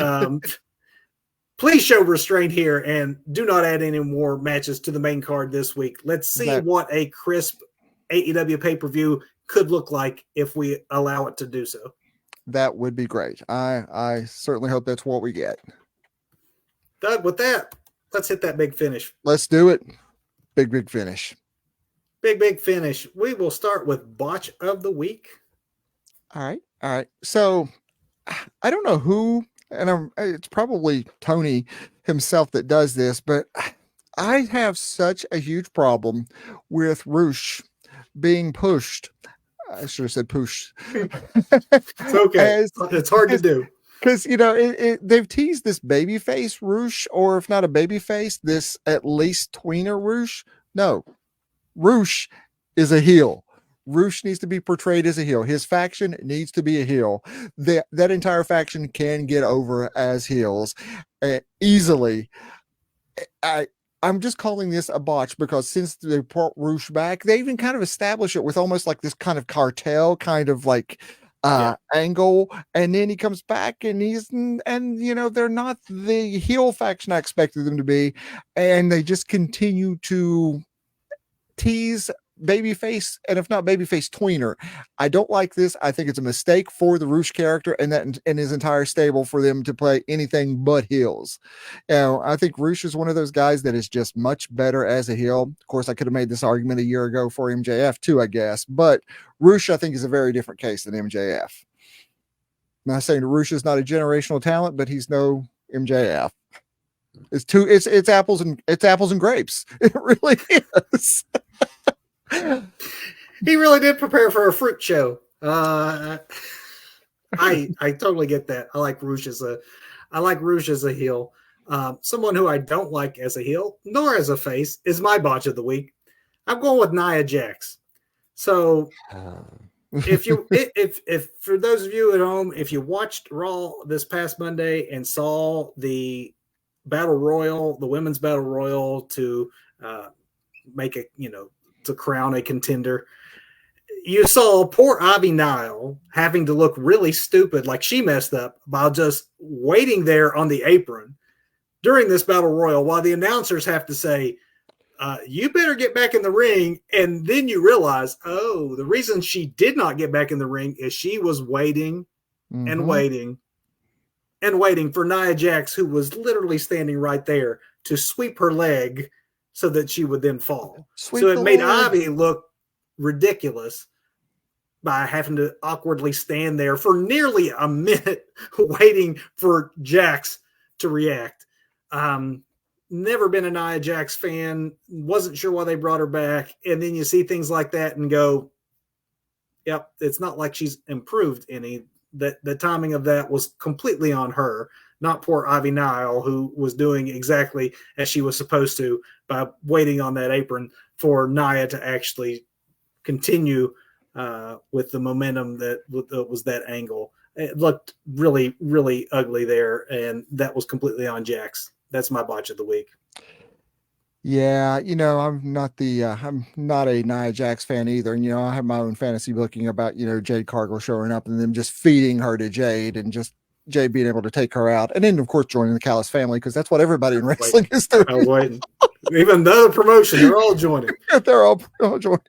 please show restraint here and do not add any more matches to the main card this week. Let's see what a crisp AEW pay-per-view could look like if we allow it to do so. That would be great. I certainly hope that's what we get. Doug, with that, let's hit that big finish. Let's do it. Big finish. Big finish. We will start with Botch of the Week. All right. So I don't know who, and it's probably Tony himself that does this, but I have such a huge problem with Roosh being pushed. I should have said push. It's okay. It's hard to do. Because, they've teased this baby face Roosh, or if not a baby face, this at least tweener Roosh. No, Roosh is a heel. Roosh needs to be portrayed as a heel. His faction needs to be a heel. That entire faction can get over as heels easily. I'm just calling this a botch because since they brought Roosh back, they even kind of establish it with almost like this kind of cartel kind of like angle, and then he comes back and they're not the heel faction I expected them to be, and they just continue to tease babyface, and if not babyface, tweener. I don't like this. I think it's a mistake for the Roosh character and his entire stable for them to play anything but heels. I think Roosh is one of those guys that is just much better as a heel. Of course, I could have made this argument a year ago for MJF too, I guess, but Roosh I think is a very different case than MJF. I'm not saying Roosh is not a generational talent, but he's no MJF. It's apples and grapes. It really is. He really did prepare for a fruit show. I totally get that. I like Roosh as a heel. Someone who I don't like as a heel nor as a face is my botch of the week. I'm going with Nia Jax. So if for those of you at home, if you watched Raw this past Monday and saw the battle royal, the women's battle royal to make it, to crown a contender, you saw poor Ivy Nile having to look really stupid, like she messed up by just waiting there on the apron during this battle royal while the announcers have to say, you better get back in the ring. And then you realize, the reason she did not get back in the ring is she was waiting and waiting and waiting for Nia Jax, who was literally standing right there, to sweep her leg so that she would then fall. So it made Ivy look ridiculous by having to awkwardly stand there for nearly a minute waiting for Jax to react. Never been a Nia Jax fan, wasn't sure why they brought her back. And then you see things like that and go, yep, it's not like she's improved any. The timing of that was completely on her, not poor Ivy Nile, who was doing exactly as she was supposed to by waiting on that apron for Nia to actually continue with the momentum that was that angle. It looked really, really ugly there, and that was completely on Jax. That's my botch of the week. Yeah, I'm not a Nia Jax fan either. And, I have my own fantasy booking about, Jade Cargill showing up and then just feeding her to Jade and just Jade being able to take her out. And then, of course, joining the Callis family, because that's what everybody in wrestling is doing. I'm waiting. Even the promotion, they're all joining. They're all joining.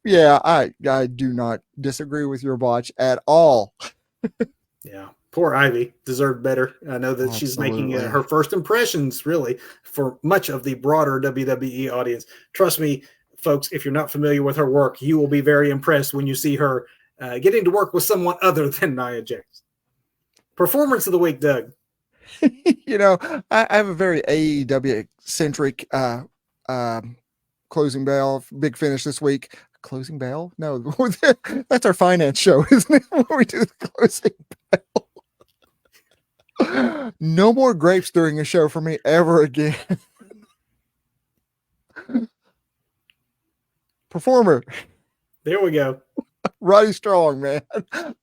Yeah, I do not disagree with your botch at all. Yeah. Poor Ivy deserved better. I know that she's making her first impressions, really, for much of the broader WWE audience. Trust me, folks, if you're not familiar with her work, you will be very impressed when you see her getting to work with someone other than Nia Jax. Performance of the week, Doug. I have a very AEW-centric Closing bell, big finish this week. Closing bell? No, that's our finance show, isn't it? Where we do the closing bell. No more grapes during a show for me ever again. Performer. There we go. Roddy Strong, man.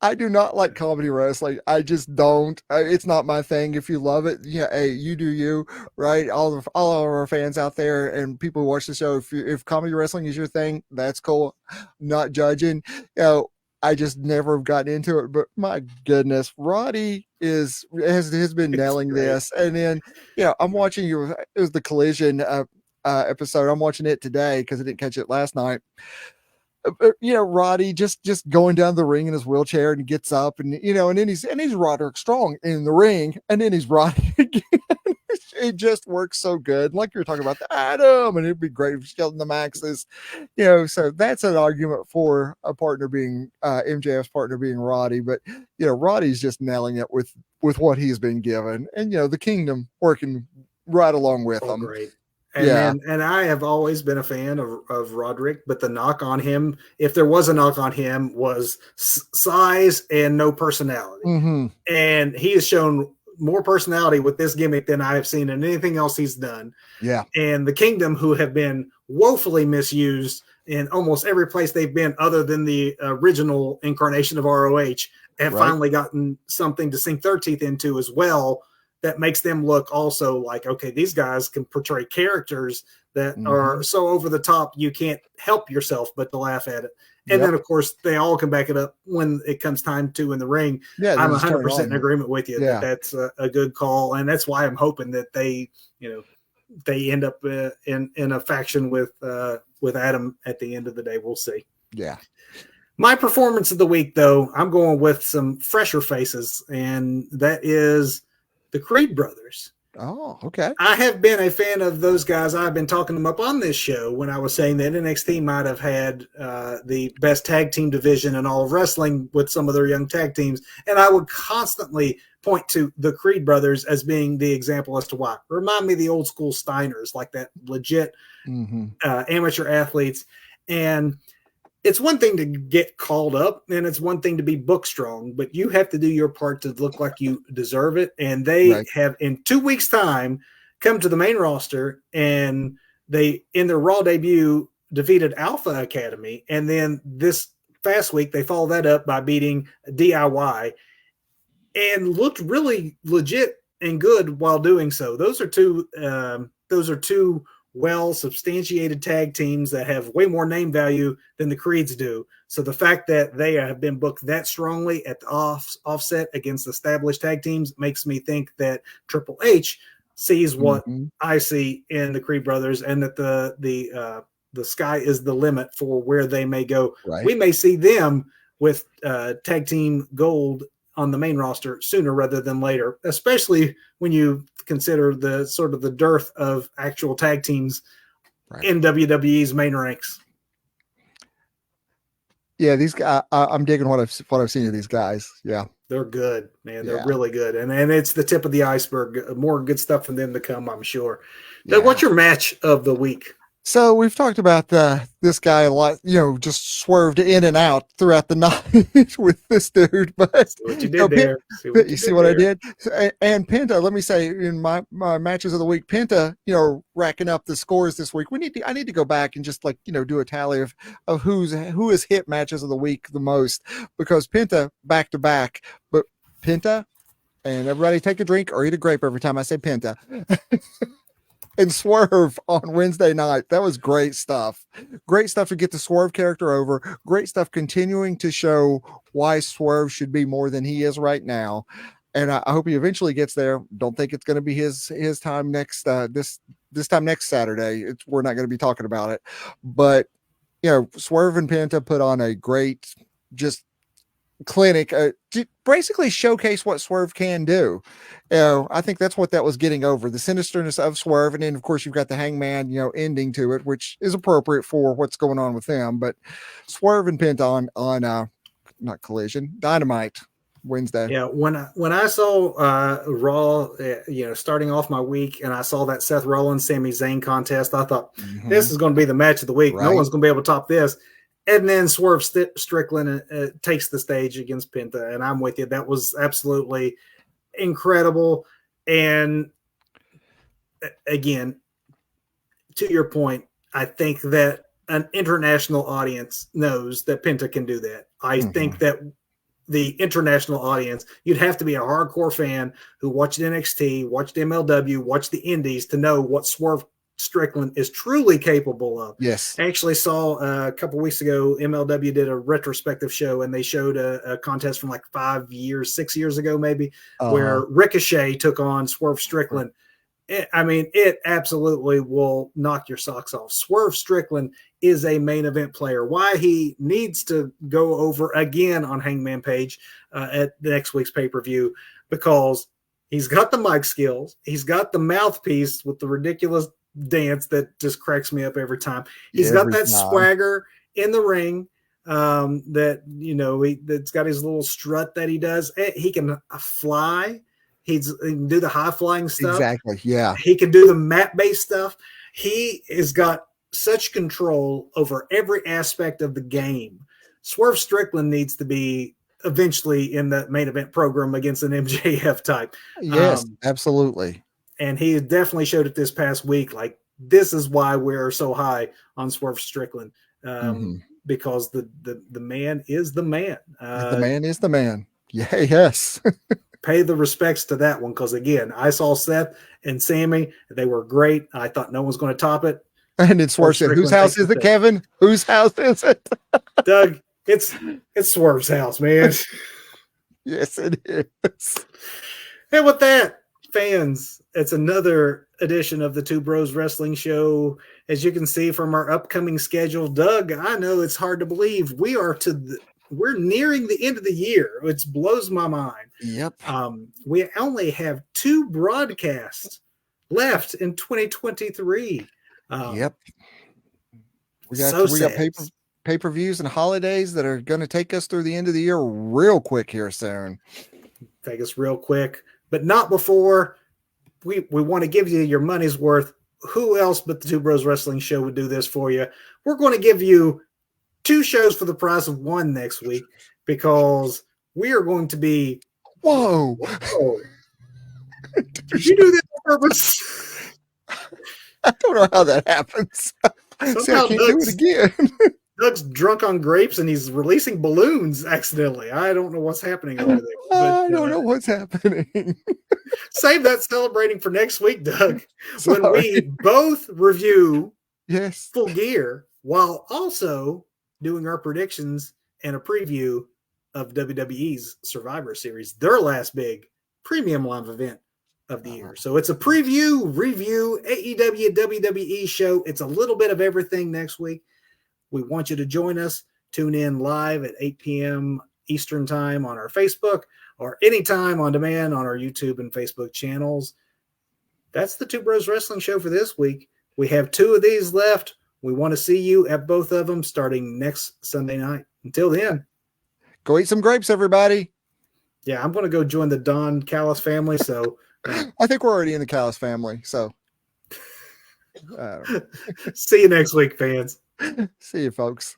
I do not like comedy wrestling. I just don't. It's not my thing. If you love it, yeah, hey, you do you, right? All of our fans out there and people who watch the show, if comedy wrestling is your thing, that's cool. Not judging. I just never have gotten into it. But my goodness, Roddy has been nailing this. And then, I'm watching it was the Collision episode. I'm watching it today because I didn't catch it last night. Roddy just going down the ring in his wheelchair and he gets up and and then he's Roderick Strong in the ring and then he's Roddy again. It just works so good. Like you were talking about the Adam, and it'd be great if Skelton the Maxes, so that's an argument for a partner being MJF's partner being Roddy, but Roddy's just nailing it with what he's been given, and the Kingdom working right along with him. Great. And I have always been a fan of Roderick, but the knock on him, if there was a knock on him, was size and no personality. Mm-hmm. And he has shown more personality with this gimmick than I have seen in anything else he's done. Yeah. And the Kingdom, who have been woefully misused in almost every place they've been other than the original incarnation of ROH, have finally gotten something to sink their teeth into as well. That makes them look also like, okay, these guys can portray characters that are so over the top, you can't help yourself but to laugh at it. And then, of course, they all can back it up when it comes time to in the ring. Yeah, I'm 100% in agreement with you that that's a good call. And that's why I'm hoping that they end up in a faction with Adam at the end of the day. We'll see. Yeah. My performance of the week, though, I'm going with some fresher faces, and that is the Creed brothers. Oh, okay. I have been a fan of those guys. I've been talking them up on this show when I was saying that NXT might have had the best tag team division in all of wrestling with some of their young tag teams. And I would constantly point to the Creed brothers as being the example as to why. Remind me of the old school Steiners, like that legit amateur athletes. And it's one thing to get called up and it's one thing to be book strong, but you have to do your part to look like you deserve it. And they have in 2 weeks' time come to the main roster, and they, in their Raw debut, defeated Alpha Academy. And then this past week, they followed that up by beating DIY and looked really legit and good while doing so. Those are two well substantiated tag teams that have way more name value than the Creeds do. So the fact that they have been booked that strongly at the offset against established tag teams makes me think that Triple H sees what I see in the Creed brothers, and that the sky is the limit for where they may go. Right. We may see them with tag team gold on the main roster sooner rather than later, especially when you consider the sort of the dearth of actual tag teams in WWE's main ranks. Yeah, these guys, I'm digging what I've seen of these guys. Yeah, they're good, man. They're really good, and it's the tip of the iceberg. More good stuff from them to come, I'm sure. Yeah. Now, what's your match of the week? So we've talked about this guy a lot, just swerved in and out throughout the night with this dude. But see what you did there. You see what I did? And Penta, let me say, in my matches of the week, Penta, racking up the scores this week. I need to go back and just do a tally of who has hit matches of the week the most, because Penta back to back. But Penta, and everybody take a drink or eat a grape every time I say Penta. And Swerve on Wednesday night. That was great stuff. Great stuff to get the Swerve character over. Great stuff continuing to show why Swerve should be more than he is right now. And I hope he eventually gets there. Don't think it's going to be his time next this time next Saturday. We're not going to be talking about it. But Swerve and Penta put on a great just clinic to basically showcase what Swerve can do. I think that's what that was getting over, the sinisterness of Swerve. And then of course you've got the Hangman, ending to it, which is appropriate for what's going on with them. But Swerve and Penta on not Collision, Dynamite. Wednesday. Yeah, when I saw Raw, starting off my week, and I saw that Seth Rollins Sami Zayn contest, I thought this is going to be the match of the week. No Right. one's going to be able to top this. And then Swerve Strickland takes the stage against Penta, and I'm with you. That was absolutely incredible. And again, to your point, I think that an international audience knows that Penta can do that. I think that the international audience, you'd have to be a hardcore fan who watched NXT, watched MLW, watched the Indies to know what Swerve Strickland is truly capable of. Yes. I actually saw a couple weeks ago, MLW did a retrospective show, and they showed a contest from like 6 years ago, maybe, where Ricochet took on Swerve Strickland. It absolutely will knock your socks off. Swerve Strickland is a main event player. Why he needs to go over again on Hangman Page at the next week's pay-per-view, because he's got the mic skills. He's got the mouthpiece with the ridiculous dance that just cracks me up every time. He's got that swagger in the ring that's got his little strut that he does. He can fly. He can do the high flying stuff. Exactly. Yeah. He can do the map based stuff. He has got such control over every aspect of the game. Swerve Strickland needs to be eventually in the main event program against an MJF type. Yes, absolutely. And he definitely showed it this past week. Like, this is why we're so high on Swerve Strickland, because the man is the man. The man is the man. Yeah. Yes. Pay the respects to that one, because again, I saw Seth and Sammy; they were great. I thought no one's going to top it. And it's Swerve said, "Whose house is it, Kevin? Whose house is it?" Doug, it's Swerve's house, man. Yes, it is. And with that, fans, it's another edition of the Two Bros Wrestling Show. As you can see from our upcoming schedule, Doug, I know it's hard to believe we're nearing the end of the year. It blows my mind. Yep. We only have 2 broadcasts left in 2023. Yep. We got pay-per-views and holidays that are going to take us through the end of the year real quick here soon. Take us real quick, but not before we want to give you your money's worth. Who else but the Two Bros Wrestling Show would do this for you? We're going to give you 2 shows for the price of 1 next week, because we are going to be. Whoa. Did you do that on purpose? I don't know how that happens. See, I can't do it again. Doug's drunk on grapes and he's releasing balloons accidentally. I don't know what's happening over there. I don't know what's happening. Save that celebrating for next week, Doug, when we both review Full Gear while also doing our predictions and a preview of WWE's Survivor Series, their last big premium live event of the year. So it's a preview, review, AEW, WWE show. It's a little bit of everything next week. We want you to join us. Tune in live at 8 p.m. Eastern time on our Facebook, or anytime on demand on our YouTube and Facebook channels. That's the Two Bros Wrestling Show for this week. We have 2 of these left. We want to see you at both of them starting next Sunday night. Until then, go eat some grapes, everybody. Yeah, I'm going to go join the Don Callis family. So I think we're already in the Callis family. So see you next week, fans. See you, folks.